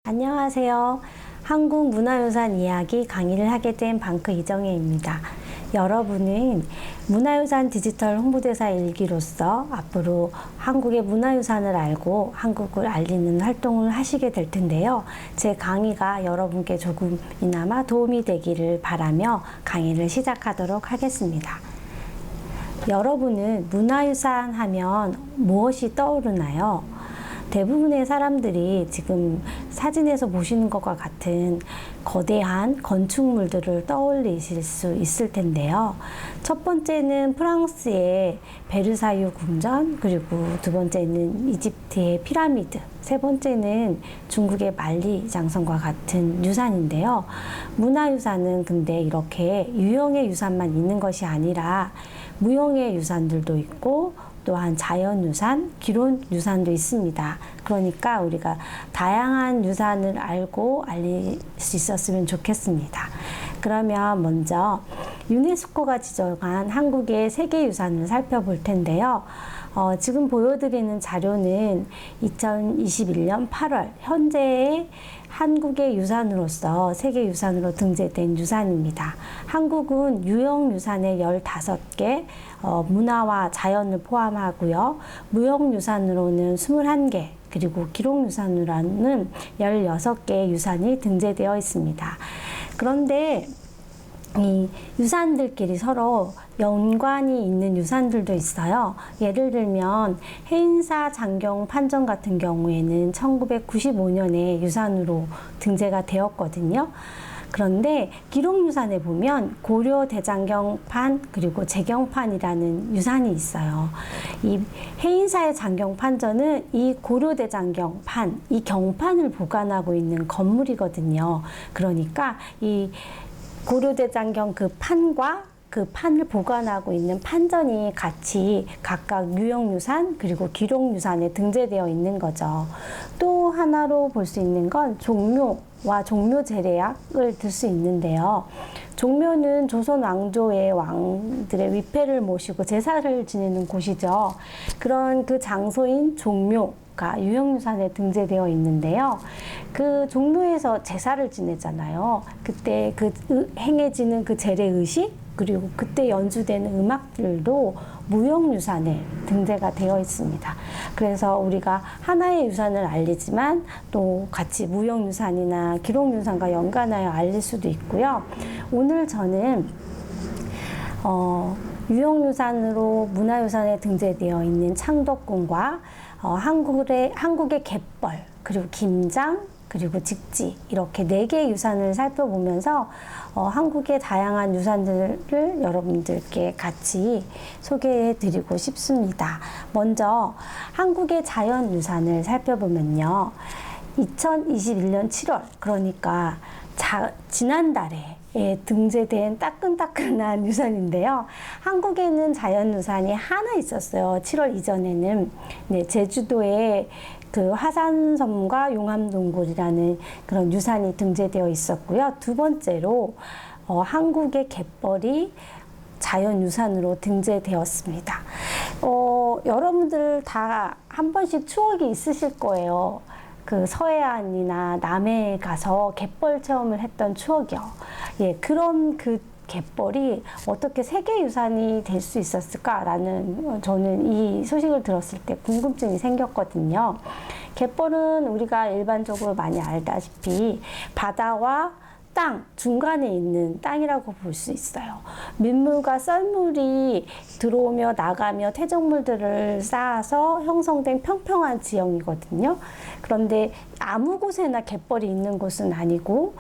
안녕하세요. 한국문화유산 이야기 강의를 하게 된 방크 이정혜입니다. 여러분은 문화유산 디지털 홍보대사 일기로서 앞으로 한국의 문화유산을 알고 한국을 알리는 활동을 하시게 될 텐데요. 제 강의가 여러분께 조금이나마 도움이 되기를 바라며 강의를 시작하도록 하겠습니다. 여러분은 문화유산 하면 무엇이 떠오르나요? 대부분의 사람들이 지금 사진에서 보시는 것과 같은 거대한 건축물들을 떠올리실 수 있을 텐데요. 첫 번째는 프랑스의 베르사유 궁전, 그리고 두 번째는 이집트의 피라미드, 세 번째는 중국의 만리장성과 같은 유산인데요. 문화유산은 근데 이렇게 유형의 유산만 있는 것이 아니라 무형의 유산들도 있고 또한 자연유산, 기록유산도 있습니다. 그러니까 우리가 다양한 유산을 알고 알릴 수 있었으면 좋겠습니다. 그러면 먼저 유네스코가 지정한 한국의 세계유산을 살펴볼 텐데요. 지금 보여드리는 자료는 2021년 8월 현재의 한국의 유산으로서 세계유산으로 등재된 유산입니다. 한국은 유형유산의 15개, 문화와 자연을 포함하고요. 무형유산으로는 21개, 그리고 기록유산으로는 16개의 유산이 등재되어 있습니다. 그런데 이 유산들끼리 서로 연관이 있는 유산들도 있어요. 예를 들면 해인사 장경 판전 같은 경우에는 1995년에 유산으로 등재가 되었거든요. 그런데 기록유산에 보면 고려대장경판 그리고 재경판이라는 유산이 있어요. 이 해인사의 장경판전은 이 고려대장경판, 이 경판을 보관하고 있는 건물이거든요. 그러니까 이 고려대장경 그 판과 그 판을 보관하고 있는 판전이 같이 각각 유형유산 그리고 기록유산에 등재되어 있는 거죠. 또 하나로 볼 수 있는 건 종묘와 종묘제례악을 들 수 있는데요. 종묘는 조선 왕조의 왕들의 위패를 모시고 제사를 지내는 곳이죠. 그런 그 장소인 종묘가 유형유산에 등재되어 있는데요. 그 종묘에서 제사를 지내잖아요. 그때 그 행해지는 그 제례의식 그리고 그때 연주되는 음악들도 무형유산에 등재가 되어 있습니다. 그래서 우리가 하나의 유산을 알리지만 또 같이 무형유산이나 기록유산과 연관하여 알릴 수도 있고요. 오늘 저는 유형유산으로 문화유산에 등재되어 있는 창덕궁과 한국의 갯벌, 그리고 김장, 그리고 직지 이렇게 4개의 유산을 살펴보면서 한국의 다양한 유산들을 여러분들께 같이 소개해 드리고 싶습니다. 먼저 한국의 자연유산을 살펴보면요. 2021년 7월 그러니까 지난달에 등재된 따끈따끈한 유산인데요. 한국에는 자연유산이 하나 있었어요. 7월 이전에는 제주도에 그 화산섬과 용암동굴이라는 그런 유산이 등재되어 있었고요. 두 번째로 한국의 갯벌이 자연유산으로 등재되었습니다. 여러분들 다 한 번씩 추억이 있으실 거예요. 그 서해안이나 남해에 가서 갯벌 체험을 했던 추억이요. 예, 그런 그 갯벌이 어떻게 세계유산이 될 수 있었을까라는 저는 이 소식을 들었을 때 궁금증이 생겼거든요. 갯벌은 우리가 일반적으로 많이 알다시피 바다와 땅 중간에 있는 땅이라고 볼 수 있어요. 민물과 썰물이 들어오며 나가며 퇴적물들을 쌓아서 형성된 평평한 지형이거든요. 그런데 아무 곳에나 갯벌이 있는 곳은 아니고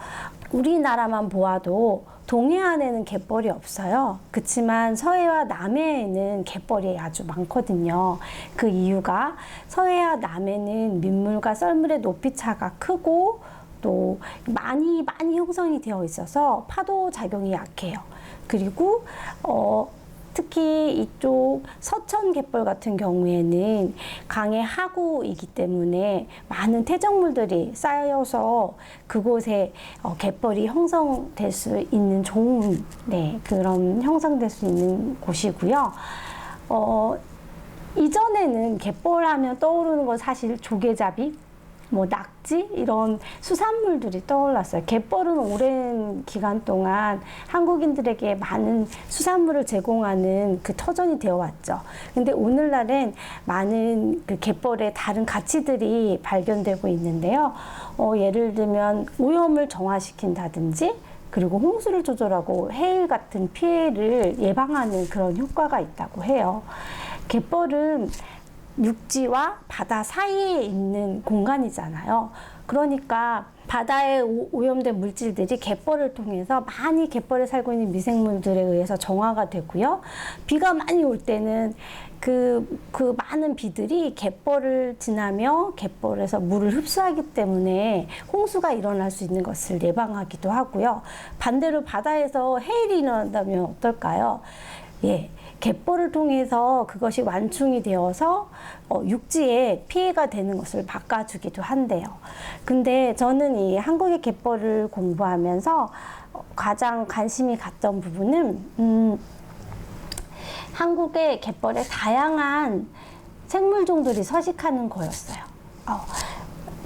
우리나라만 보아도 동해안에는 갯벌이 없어요. 그렇지만 서해와 남해에는 갯벌이 아주 많거든요. 그 이유가 서해와 남해는 민물과 썰물의 높이차가 크고 또 많이 형성이 되어 있어서 파도 작용이 약해요. 그리고 특히 이쪽 서천 갯벌 같은 경우에는 강의 하구이기 때문에 많은 퇴적물들이 쌓여서 그곳에 갯벌이 형성될 수 있는 좋은 그런 형성될 수 있는 곳이고요. 이전에는 갯벌 하면 떠오르는 건 사실 조개잡이 뭐 낙지 이런 수산물들이 떠올랐어요. 갯벌은 오랜 기간 동안 한국인들에게 많은 수산물을 제공하는 그 터전이 되어 왔죠. 근데 오늘날엔 많은 그 갯벌의 다른 가치들이 발견되고 있는데요. 예를 들면 오염을 정화시킨다든지, 그리고 홍수를 조절하고 해일 같은 피해를 예방하는 그런 효과가 있다고 해요. 갯벌은 육지와 바다 사이에 있는 공간이잖아요. 그러니까 바다에 오염된 물질들이 갯벌을 통해서 많이 갯벌에 살고 있는 미생물들에 의해서 정화가 되고요. 비가 많이 올 때는 그 많은 비들이 갯벌을 지나며 갯벌에서 물을 흡수하기 때문에 홍수가 일어날 수 있는 것을 예방하기도 하고요. 반대로 바다에서 해일이 일어난다면 어떨까요? 예, 갯벌을 통해서 그것이 완충이 되어서 육지에 피해가 되는 것을 막아주기도 한대요. 근데 저는 이 한국의 갯벌을 공부하면서 가장 관심이 갔던 부분은 한국의 갯벌에 다양한 생물종들이 서식하는 거였어요.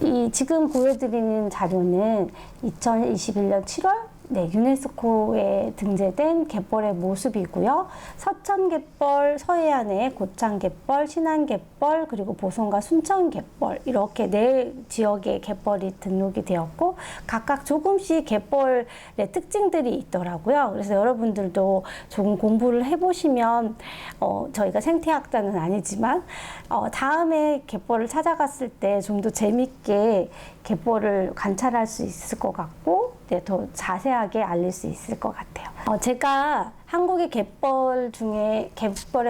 이 지금 보여드리는 자료는 2021년 7월 유네스코에 등재된 갯벌의 모습이고요. 서천갯벌, 서해안의 고창갯벌, 신안갯벌, 그리고 보성과 순천갯벌, 이렇게 4지역의 갯벌이 등록이 되었고 각각 조금씩 갯벌의 특징들이 있더라고요. 그래서 여러분들도 조금 공부를 해보시면 저희가 생태학자는 아니지만 다음에 갯벌을 찾아갔을 때 좀 더 재밌게 갯벌을 관찰할 수 있을 것 같고 더 자세하게 알릴 수 있을 것 같아요. 제가 한국의 갯벌의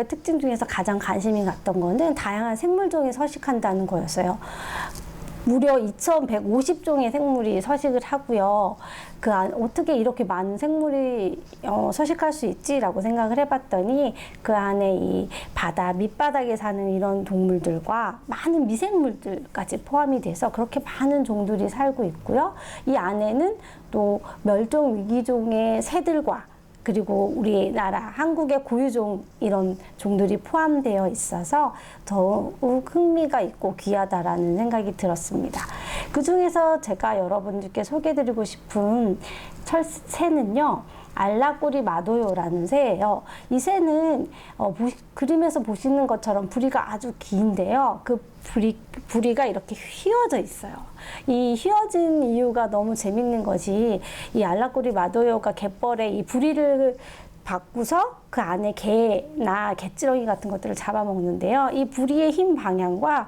특징 중에서 가장 관심이 갔던 거는 다양한 생물종이 서식한다는 거였어요. 무려 2,150종의 생물이 서식을 하고요. 어떻게 이렇게 많은 생물이 서식할 수 있지라고 생각을 해봤더니 그 안에 이 바다 밑바닥에 사는 이런 동물들과 많은 미생물들까지 포함이 돼서 그렇게 많은 종들이 살고 있고요. 이 안에는 또 멸종 위기종의 새들과 그리고 우리나라 한국의 고유종 이런 종들이 포함되어 있어서 더욱 흥미가 있고 귀하다라는 생각이 들었습니다. 그 중에서 제가 여러분들께 소개해드리고 싶은 새는요, 알라꼬리 마도요라는 새예요. 이 새는 그림에서 보시는 것처럼 부리가 아주 긴데요. 그 부리가 이렇게 휘어져 있어요. 이 휘어진 이유가 너무 재밌는 것이 이 알라꼬리 마도요가 갯벌에 이 부리를 받고서 그 안에 개나 개찌렁이 같은 것들을 잡아먹는데요. 이 부리의 힘 방향과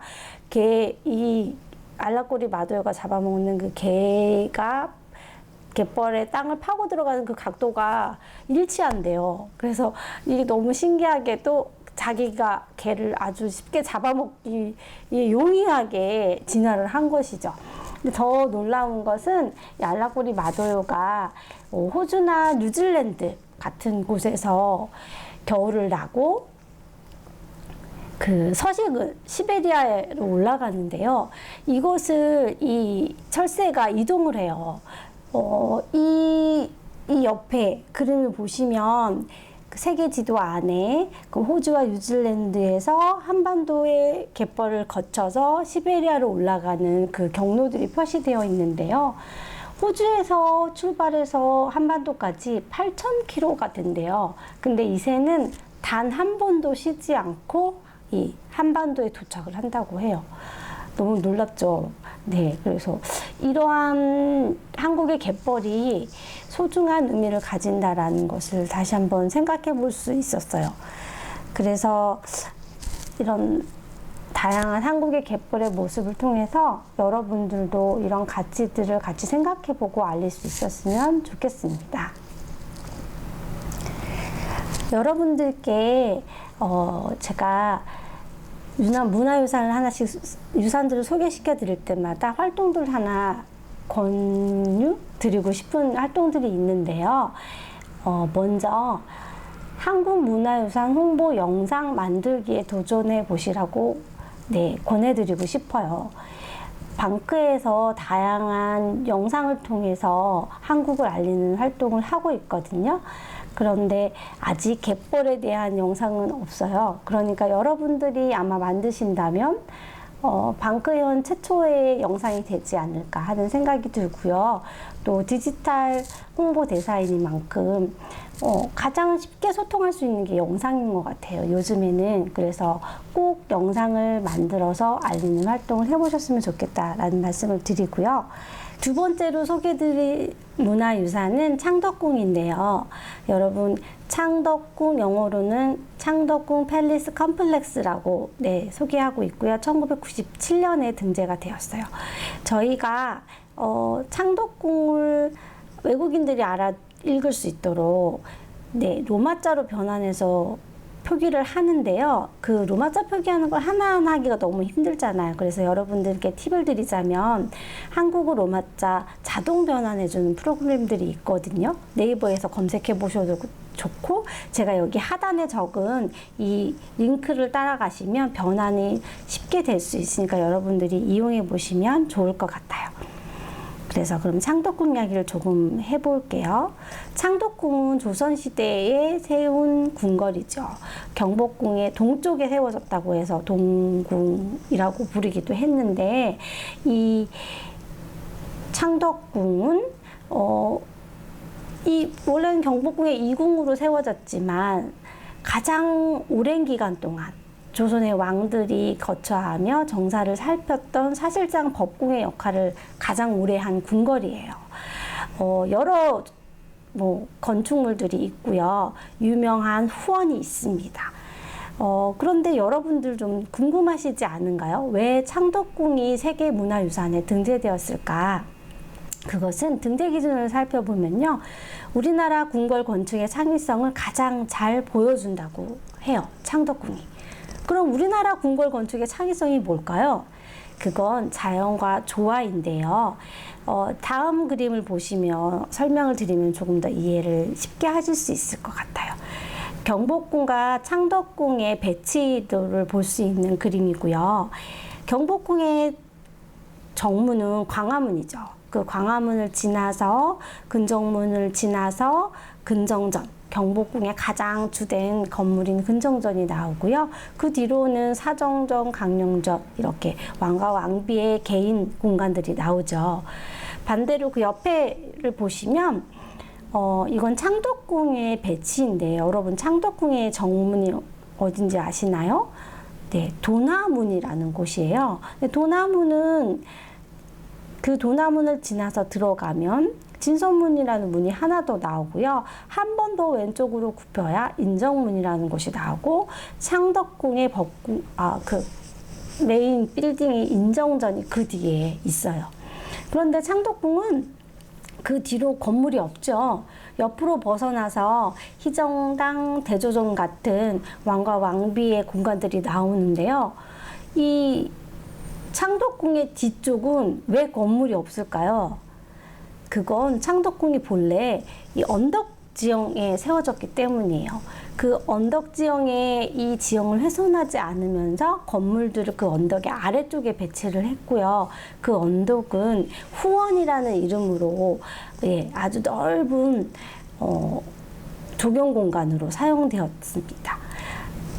이 알라꼬리 마도요가 잡아먹는 그 개가 갯벌에 땅을 파고 들어가는 그 각도가 일치한대요. 그래서 이게 너무 신기하게도 자기가 개를 아주 쉽게 잡아먹기 용이하게 진화를 한 것이죠. 근데 더 놀라운 것은 이 알라꼬리 마도요가 호주나 뉴질랜드 같은 곳에서 겨울을 나고 그 서식은 시베리아로 올라가는데요. 이것을 이 철새가 이동을 해요. 이 옆에 그림을 보시면 그 세계 지도 안에 그 호주와 뉴질랜드에서 한반도의 갯벌을 거쳐서 시베리아로 올라가는 그 경로들이 표시되어 있는데요. 호주에서 출발해서 한반도까지 8,000km가 된대요. 근데 이 새는 단 한 번도 쉬지 않고 이 한반도에 도착을 한다고 해요. 너무 놀랍죠? 네, 그래서 이러한 한국의 갯벌이 소중한 의미를 가진다라는 것을 다시 한번 생각해 볼 수 있었어요. 그래서 이런 다양한 한국의 갯벌의 모습을 통해서 여러분들도 이런 가치들을 같이 생각해 보고 알릴 수 있었으면 좋겠습니다. 여러분들께 제가 문화유산을 하나씩 유산들을 소개시켜 드릴 때마다 활동들 하나 권유 드리고 싶은 활동들이 있는데요. 먼저 한국 문화유산 홍보 영상 만들기에 도전해 보시라고 권해드리고 싶어요. 방크에서 다양한 영상을 통해서 한국을 알리는 활동을 하고 있거든요. 그런데 아직 갯벌에 대한 영상은 없어요. 그러니까 여러분들이 아마 만드신다면 방크현 최초의 영상이 되지 않을까 하는 생각이 들고요. 또 디지털 홍보 대사이니만큼 가장 쉽게 소통할 수 있는 게 영상인 것 같아요. 요즘에는. 그래서 꼭 영상을 만들어서 알리는 활동을 해보셨으면 좋겠다라는 말씀을 드리고요. 두 번째로 소개드릴 문화유산은 창덕궁인데요. 여러분, 창덕궁 영어로는 창덕궁 팰리스 컴플렉스라고 소개하고 있고요. 1997년에 등재가 되었어요. 저희가 창덕궁을 외국인들이 읽을 수 있도록 로마자로 변환해서 표기를 하는데요. 그 로마자 표기하는 걸 하나하나 하기가 너무 힘들잖아요. 그래서 여러분들께 팁을 드리자면 한국어 로마자 자동 변환해주는 프로그램들이 있거든요. 네이버에서 검색해 보셔도 좋고, 제가 여기 하단에 적은 이 링크를 따라가시면 변환이 쉽게 될 수 있으니까 여러분들이 이용해 보시면 좋을 것 같아요. 그래서 그럼 창덕궁 이야기를 조금 해볼게요. 창덕궁은 조선시대에 세운 궁궐이죠. 경복궁의 동쪽에 세워졌다고 해서 동궁이라고 부르기도 했는데, 이 창덕궁은 원래는 경복궁의 이궁으로 세워졌지만 가장 오랜 기간 동안 조선의 왕들이 거처하며 정사를 살폈던 사실상 법궁의 역할을 가장 오래 한 궁궐이에요. 여러 건축물들이 있고요. 유명한 후원이 있습니다. 그런데 여러분들 좀 궁금하시지 않은가요? 왜 창덕궁이 세계문화유산에 등재되었을까? 그것은 등재 기준을 살펴보면요. 우리나라 궁궐 건축의 창의성을 가장 잘 보여준다고 해요. 창덕궁이. 그럼 우리나라 궁궐 건축의 창의성이 뭘까요? 그건 자연과 조화인데요. 다음 그림을 보시면 설명을 드리면 조금 더 이해를 쉽게 하실 수 있을 것 같아요. 경복궁과 창덕궁의 배치도를 볼 수 있는 그림이고요. 경복궁의 정문은 광화문이죠. 그 광화문을 지나서 근정문을 지나서 근정전, 경복궁의 가장 주된 건물인 근정전이 나오고요. 그 뒤로는 사정전, 강령전 이렇게 왕과 왕비의 개인 공간들이 나오죠. 반대로 그 옆에를 보시면 이건 창덕궁의 배치인데, 여러분 창덕궁의 정문이 어딘지 아시나요? 네, 도나문이라는 곳이에요. 도나문은 그 도나문을 지나서 들어가면 진선문이라는 문이 하나 더 나오고요. 한 번 더 왼쪽으로 굽혀야 인정문이라는 곳이 나오고, 창덕궁의 그 메인 빌딩이 인정전이 그 뒤에 있어요. 그런데 창덕궁은 그 뒤로 건물이 없죠. 옆으로 벗어나서 희정당, 대조정 같은 왕과 왕비의 공간들이 나오는데요. 이 창덕궁의 뒤쪽은 왜 건물이 없을까요? 그건 창덕궁이 본래 이 언덕 지형에 세워졌기 때문이에요. 그 언덕 지형에 이 지형을 훼손하지 않으면서 건물들을 그 언덕의 아래쪽에 배치를 했고요. 그 언덕은 후원이라는 이름으로 아주 넓은 조경 공간으로 사용되었습니다.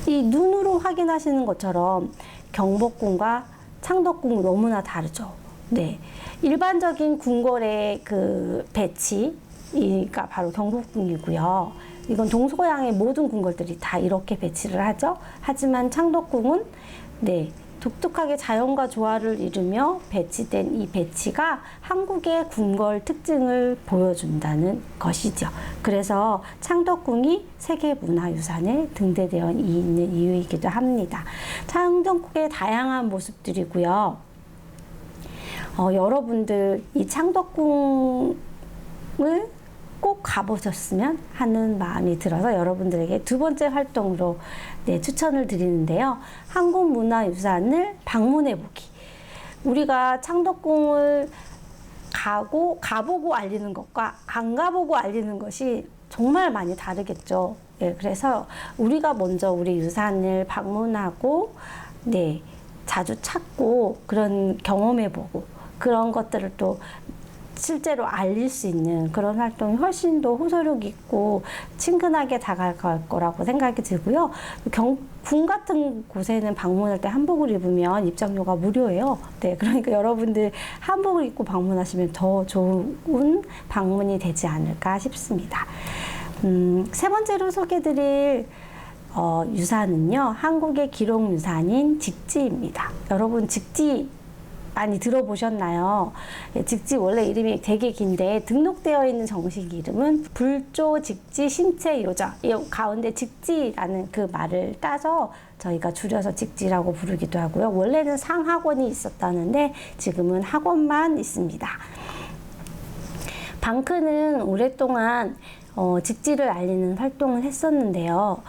이 눈으로 확인하시는 것처럼 경복궁과 창덕궁은 너무나 다르죠. 네, 일반적인 궁궐의 그 배치가 바로 경복궁이고요. 이건 동서양의 모든 궁궐들이 다 이렇게 배치를 하죠. 하지만 창덕궁은 독특하게 자연과 조화를 이루며 배치된 이 배치가 한국의 궁궐 특징을 보여준다는 것이죠. 그래서 창덕궁이 세계문화유산에 등재되어 있는 이유이기도 합니다. 창덕궁의 다양한 모습들이고요. 여러분들 이 창덕궁을 꼭 가보셨으면 하는 마음이 들어서 여러분들에게 두 번째 활동으로 추천을 드리는데요. 한국문화유산을 방문해보기. 우리가 창덕궁을 가보고 알리는 것과 안 가보고 알리는 것이 정말 많이 다르겠죠. 그래서 우리가 먼저 우리 유산을 방문하고 자주 찾고 그런 경험해보고 그런 것들을 또 실제로 알릴 수 있는 그런 활동이 훨씬 더 호소력 있고 친근하게 다가갈 거라고 생각이 들고요. 군 같은 곳에는 방문할 때 한복을 입으면 입장료가 무료예요. 네, 그러니까 여러분들 한복을 입고 방문하시면 더 좋은 방문이 되지 않을까 싶습니다. 세 번째로 소개드릴 유산은요, 한국의 기록유산인 직지입니다. 여러분, 직지 많이 들어보셨나요? 직지 원래 이름이 되게 긴데 등록되어 있는 정식 이름은 불조 직지 신체 요정. 이 가운데 직지라는 그 말을 따서 저희가 줄여서 직지라고 부르기도 하고요. 원래는 상학원이 있었다는데 지금은 학원만 있습니다. 방크는 오랫동안 직지를 알리는 활동을 했었는데요.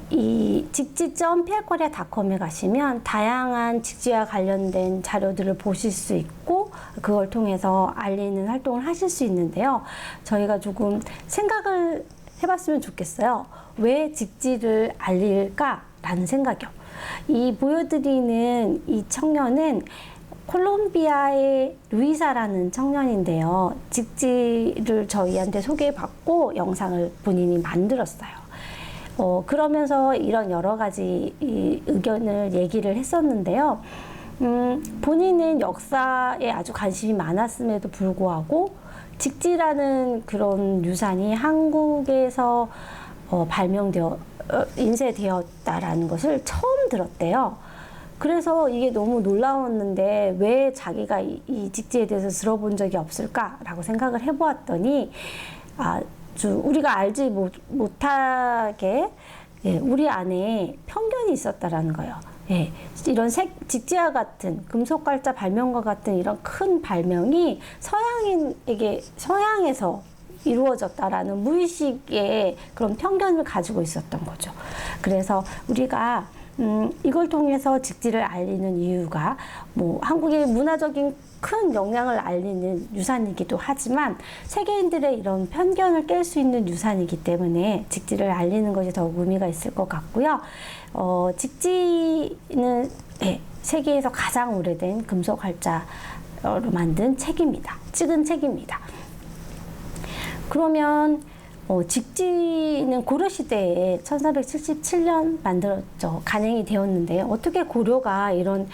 이 직지.plkorea.com에 가시면 다양한 직지와 관련된 자료들을 보실 수 있고 그걸 통해서 알리는 활동을 하실 수 있는데요. 저희가 조금 생각을 해봤으면 좋겠어요. 왜 직지를 알릴까라는 생각이요. 이 보여드리는 이 청년은 콜롬비아의 루이사라는 청년인데요. 직지를 저희한테 소개받고 영상을 본인이 만들었어요. 그러면서 이런 여러 가지 의견을 얘기를 했었는데요. 본인은 역사에 아주 관심이 많았음에도 불구하고 직지라는 그런 유산이 한국에서 인쇄되었다라는 것을 처음 들었대요. 그래서 이게 너무 놀라웠는데 왜 자기가 이 직지에 대해서 들어본 적이 없을까라고 생각을 해보았더니 우리가 알지 못하게 우리 안에 편견이 있었다라는 거예요. 이런 직지와 같은 금속갈자 발명과 같은 이런 큰 발명이 서양에서 이루어졌다라는 무의식의 그런 편견을 가지고 있었던 거죠. 그래서 우리가 이걸 통해서 직지를 알리는 이유가 한국의 문화적인 큰 영향을 알리는 유산이기도 하지만 세계인들의 이런 편견을 깰 수 있는 유산이기 때문에 직지를 알리는 것이 더욱 의미가 있을 것 같고요. 직지는 세계에서 가장 오래된 금속 활자로 만든 책입니다. 찍은 책입니다. 그러면 직지는 고려시대에 1477년 만들었죠. 간행이 되었는데 어떻게 고려가 이런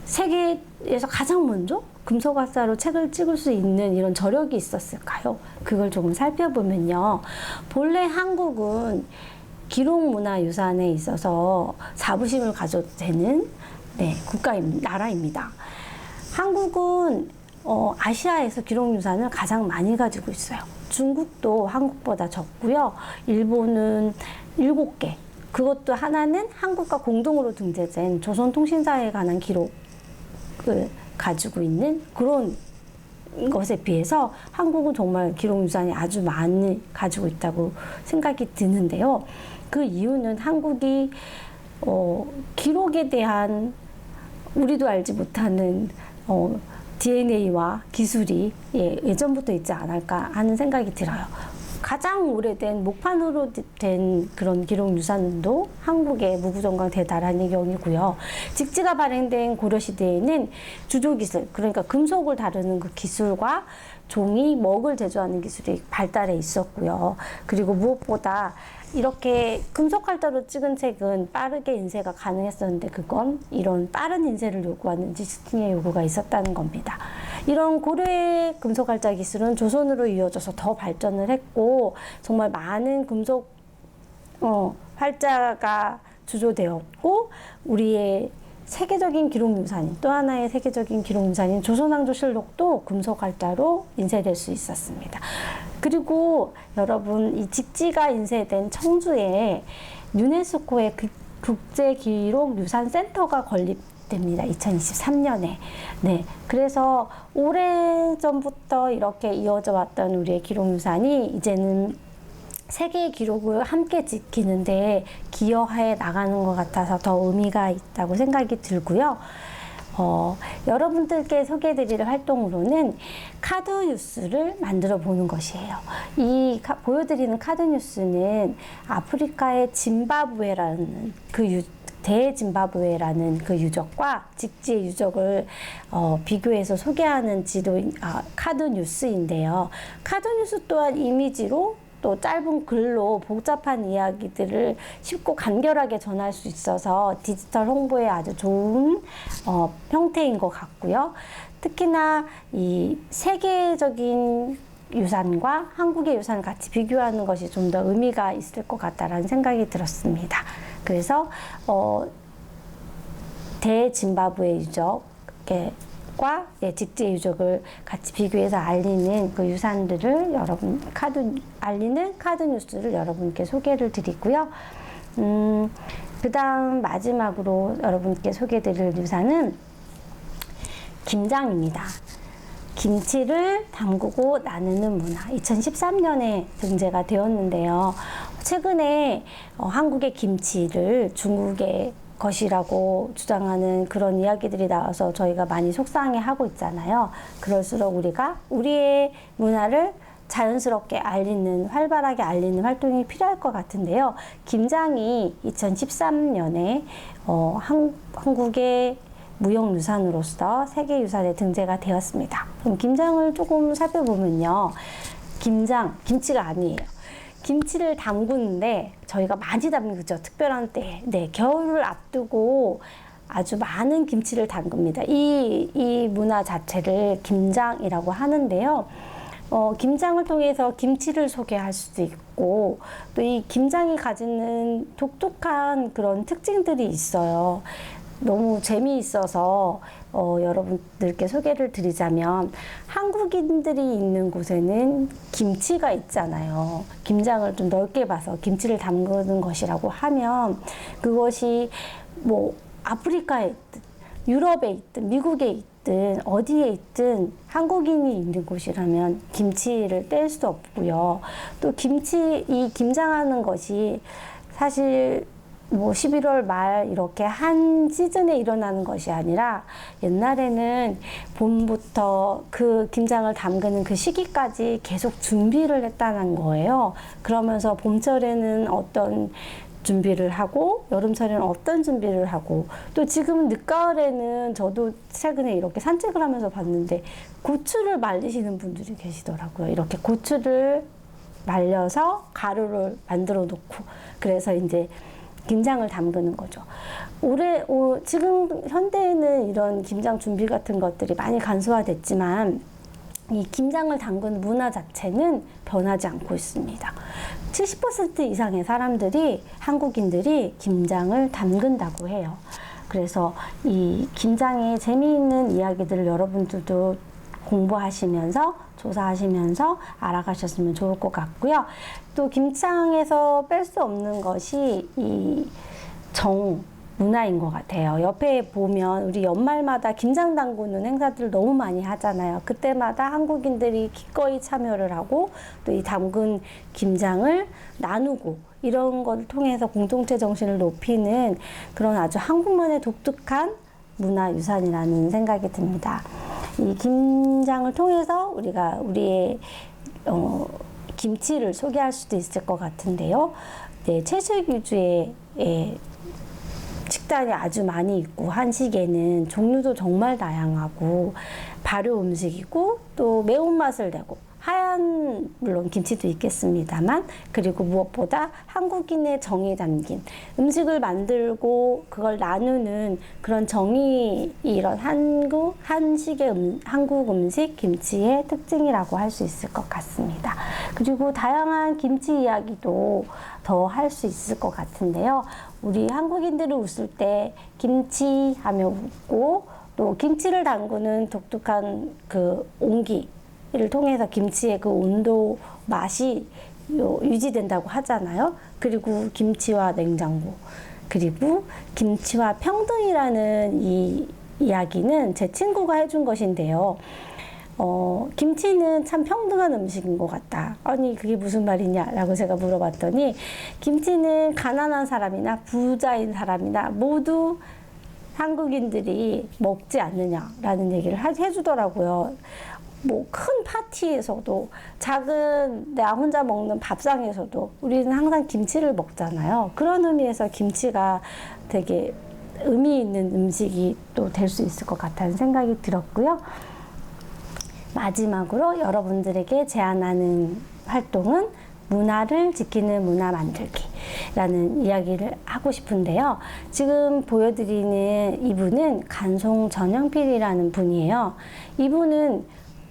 세계에서 가장 먼저 금속 활자로 책을 찍을 수 있는 이런 저력이 있었을까요? 그걸 조금 살펴보면요. 본래 한국은 기록문화유산에 있어서 자부심을 가져도 되는 나라입니다. 한국은 아시아에서 기록유산을 가장 많이 가지고 있어요. 중국도 한국보다 적고요. 일본은 7개. 그것도 하나는 한국과 공동으로 등재된 조선통신사에 관한 기록을 가지고 있는 그런 것에 비해서 한국은 정말 기록유산이 아주 많이 가지고 있다고 생각이 드는데요. 그 이유는 한국이 기록에 대한 우리도 알지 못하는 DNA와 기술이 예전부터 있지 않을까 하는 생각이 들어요. 가장 오래된 목판으로 된 그런 기록유산도 한국의 무구정강 대나라니 경이고요. 직지가 발행된 고려시대에는 주조기술, 그러니까 금속을 다루는 그 기술과 종이, 먹을 제조하는 기술이 발달해 있었고요. 그리고 무엇보다 이렇게 금속 활자로 찍은 책은 빠르게 인쇄가 가능했었는데 그건 이런 빠른 인쇄를 요구하는 디스팅의 요구가 있었다는 겁니다. 이런 고려의 금속 활자 기술은 조선으로 이어져서 더 발전을 했고 정말 많은 금속 활자가 주조되었고 우리의 세계적인 기록유산인 또 하나의 세계적인 기록유산인 조선왕조실록도 금속 활자로 인쇄될 수 있었습니다. 그리고 여러분 이 직지가 인쇄된 청주에 유네스코의 국제기록유산센터가 건립됩니다. 2023년에. 네. 그래서 오래전부터 이렇게 이어져 왔던 우리의 기록유산이 이제는 세계의 기록을 함께 지키는데 기여해 나가는 것 같아서 더 의미가 있다고 생각이 들고요. 여러분들께 소개해드릴 활동으로는 카드 뉴스를 만들어 보는 것이에요. 보여드리는 카드 뉴스는 아프리카의 짐바브웨라는 대짐바브웨라는 그 유적과 직지의 유적을 비교해서 소개하는 카드 뉴스인데요. 카드 뉴스 또한 이미지로 또 짧은 글로 복잡한 이야기들을 쉽고 간결하게 전할 수 있어서 디지털 홍보에 아주 좋은 형태인 것 같고요. 특히나 이 세계적인 유산과 한국의 유산을 같이 비교하는 것이 좀 더 의미가 있을 것 같다라는 생각이 들었습니다. 그래서 대짐바브웨 유적과 직지 유적을 같이 비교해서 알리는 그 유산들을 알리는 카드 뉴스를 여러분께 소개를 드리고요. 그다음 마지막으로 여러분께 소개드릴 유산은 김장입니다. 김치를 담그고 나누는 문화. 2013년에 등재가 되었는데요. 최근에 한국의 김치를 중국의 것이라고 주장하는 그런 이야기들이 나와서 저희가 많이 속상해하고 있잖아요. 그럴수록 우리가 우리의 문화를 자연스럽게 활발하게 알리는 활동이 필요할 것 같은데요. 김장이 2013년에 한국의 무형유산으로서 세계유산에 등재가 되었습니다. 그럼 김장을 조금 살펴보면요. 김치가 아니에요. 김치를 담그는데 저희가 많이 담그죠. 특별한 때. 네, 겨울을 앞두고 아주 많은 김치를 담급니다. 이 문화 자체를 김장이라고 하는데요. 김장을 통해서 김치를 소개할 수도 있고 또 이 김장이 가지는 독특한 그런 특징들이 있어요. 너무 재미있어서 여러분들께 소개를 드리자면 한국인들이 있는 곳에는 김치가 있잖아요. 김장을 좀 넓게 봐서 김치를 담그는 것이라고 하면 그것이 뭐 아프리카에 있든 유럽에 있든 미국에 있든 어디에 있든 한국인이 있는 곳이라면 김치를 뗄 수 없고요. 또 이 김장하는 것이 사실 뭐 11월 말 이렇게 한 시즌에 일어나는 것이 아니라 옛날에는 봄부터 그 김장을 담그는 그 시기까지 계속 준비를 했다는 거예요. 그러면서 봄철에는 어떤 준비를 하고 여름철에는 어떤 준비를 하고 또 지금 늦가을에는 저도 최근에 이렇게 산책을 하면서 봤는데 고추를 말리시는 분들이 계시더라고요. 이렇게 고추를 말려서 가루를 만들어 놓고 그래서 이제 김장을 담그는 거죠. 지금 현대에는 이런 김장 준비 같은 것들이 많이 간소화됐지만 이 김장을 담그는 문화 자체는 변하지 않고 있습니다. 70% 이상의 한국인들이 김장을 담근다고 해요. 그래서 이 김장의 재미있는 이야기들을 여러분들도 공부하시면서 조사하시면서 알아가셨으면 좋을 것 같고요. 또 김장에서 뺄 수 없는 것이 이 문화인 것 같아요. 옆에 보면 우리 연말마다 김장 담그는 행사들 너무 많이 하잖아요. 그때마다 한국인들이 기꺼이 참여를 하고 또 이 담근 김장을 나누고 이런 걸 통해서 공동체 정신을 높이는 그런 아주 한국만의 독특한 문화유산이라는 생각이 듭니다. 이 김장을 통해서 우리가 우리의 김치를 소개할 수도 있을 것 같은데요. 네, 채식 위주의 식단이 아주 많이 있고 한식에는 종류도 정말 다양하고 발효 음식이고 또 매운맛을 내고 물론 김치도 있겠습니다만 그리고 무엇보다 한국인의 정이 담긴 음식을 만들고 그걸 나누는 그런 정이 이런 한국 음식 김치의 특징이라고 할 수 있을 것 같습니다. 그리고 다양한 김치 이야기도 더 할 수 있을 것 같은데요. 우리 한국인들은 웃을 때 김치 하며 웃고 또 김치를 담그는 독특한 그 온기를 통해서 김치의 그 온도 맛이 유지된다고 하잖아요. 그리고 김치와 냉장고 그리고 김치와 평등이라는 이 이야기는 제 친구가 해준 것인데요. 김치는 참 평등한 음식인 것 같다. 아니 그게 무슨 말이냐 라고 제가 물어봤더니 김치는 가난한 사람이나 부자인 사람이나 모두 한국인들이 먹지 않느냐라는 얘기를 해주더라고요. 뭐 큰 파티에서도 작은 나 혼자 먹는 밥상에서도 우리는 항상 김치를 먹잖아요. 그런 의미에서 김치가 되게 의미 있는 음식이 또 될 수 있을 것 같다는 생각이 들었고요. 마지막으로 여러분들에게 제안하는 활동은 문화를 지키는 문화 만들기라는 이야기를 하고 싶은데요. 지금 보여드리는 이분은 간송 전영필이라는 분이에요. 이분은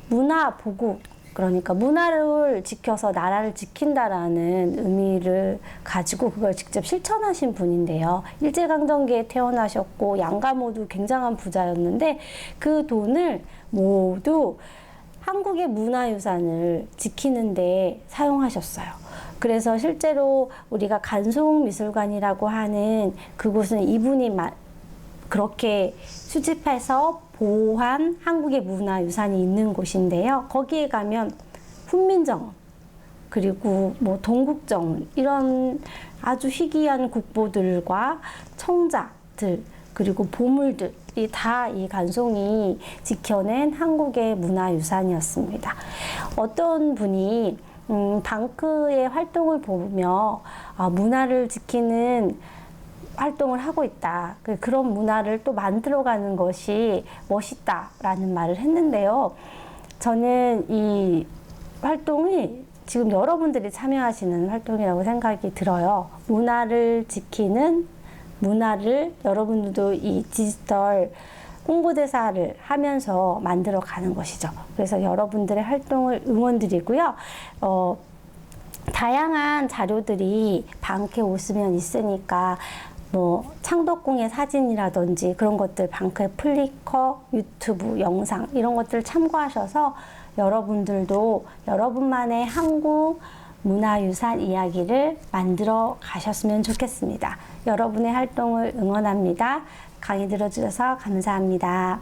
문화 보국, 그러니까 문화를 지켜서 나라를 지킨다라는 의미를 가지고 그걸 직접 실천하신 분인데요. 일제강점기에 태어나셨고 양가 모두 굉장한 부자였는데 그 돈을 모두 한국의 문화유산을 지키는 데 사용하셨어요. 그래서 실제로 우리가 간송미술관이라고 하는 그곳은 이분이 그렇게 수집해서 보호한 한국의 문화유산이 있는 곳인데요. 거기에 가면 훈민정음, 그리고 뭐 동국정음, 이런 아주 희귀한 국보들과 청자들, 그리고 보물들이 다 이 간송이 지켜낸 한국의 문화유산이었습니다. 어떤 분이 방크의 활동을 보며 문화를 지키는 활동을 하고 있다. 그런 문화를 또 만들어가는 것이 멋있다라는 말을 했는데요. 저는 이 활동이 지금 여러분들이 참여하시는 활동이라고 생각이 들어요. 문화를 지키는 문화를 여러분들도 이 디지털 홍보대사를 하면서 만들어 가는 것이죠. 그래서 여러분들의 활동을 응원드리고요. 다양한 자료들이 방크에 오시면 있으니까 뭐 창덕궁의 사진이라든지 그런 것들 방크의 플리커, 유튜브 영상 이런 것들 참고하셔서 여러분들도 여러분만의 한국 문화유산 이야기를 만들어 가셨으면 좋겠습니다. 여러분의 활동을 응원합니다. 강의 들어주셔서 감사합니다.